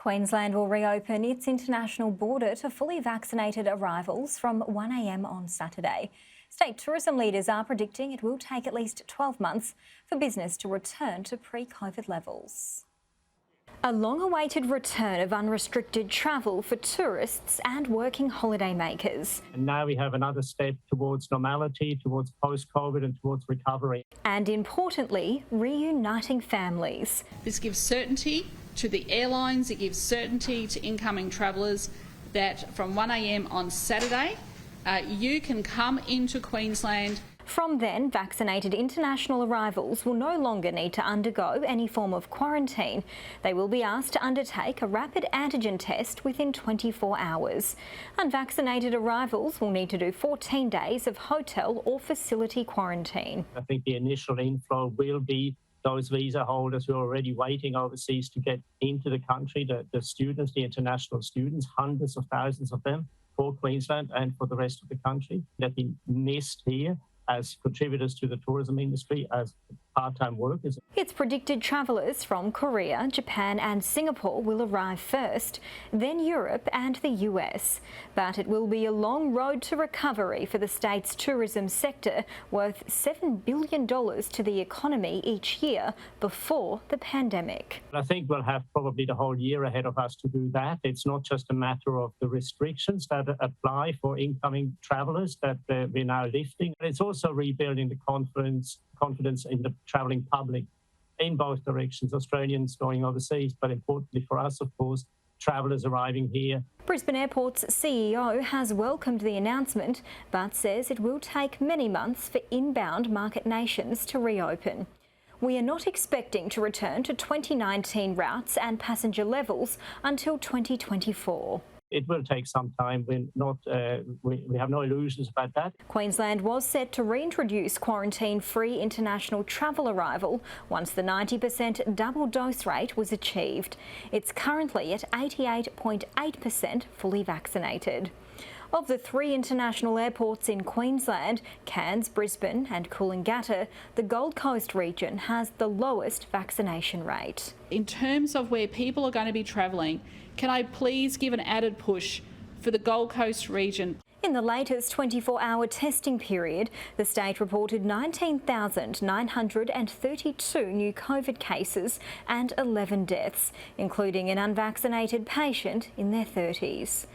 Queensland will reopen its international border to fully vaccinated arrivals from 1 a.m. on Saturday. State tourism leaders are predicting it will take at least 12 months for business to return to pre-COVID levels. A long-awaited return of unrestricted travel for tourists and working holidaymakers. And now we have another step towards normality, towards post-COVID and towards recovery. And importantly, reuniting families. This gives certainty to the airlines, it gives certainty to incoming travellers that from 1 a.m. on Saturday, you can come into Queensland. From then, vaccinated international arrivals will no longer need to undergo any form of quarantine. They will be asked to undertake a rapid antigen test within 24 hours. Unvaccinated arrivals will need to do 14 days of hotel or facility quarantine. I think the initial inflow will be those visa holders who are already waiting overseas to get into the country, the students, the international students, hundreds of thousands of them for Queensland and for the rest of the country that have been missed here as contributors to the tourism industry, as part-time workers. It's predicted travellers from Korea, Japan and Singapore will arrive first, then Europe and the US. But it will be a long road to recovery for the state's tourism sector, worth $7 billion to the economy each year before the pandemic. I think we'll have probably the whole year ahead of us to do that. It's not just a matter of the restrictions that apply for incoming travellers that we're now lifting. It's also rebuilding the confidence in the travelling public in both directions, Australians going overseas, but importantly for us, of course, travellers arriving here. Brisbane Airport's CEO has welcomed the announcement, but says it will take many months for inbound market nations to reopen. We are not expecting to return to 2019 routes and passenger levels until 2024. It will take some time. We have no illusions about that. Queensland was set to reintroduce quarantine-free international travel arrival once the 90% double dose rate was achieved. It's currently at 88.8% fully vaccinated. Of the 3 international airports in Queensland, Cairns, Brisbane and Coolangatta, the Gold Coast region has the lowest vaccination rate. In terms of where people are going to be travelling, can I please give an added push for the Gold Coast region? In the latest 24-hour testing period, the state reported 19,932 new COVID cases and 11 deaths, including an unvaccinated patient in their 30s.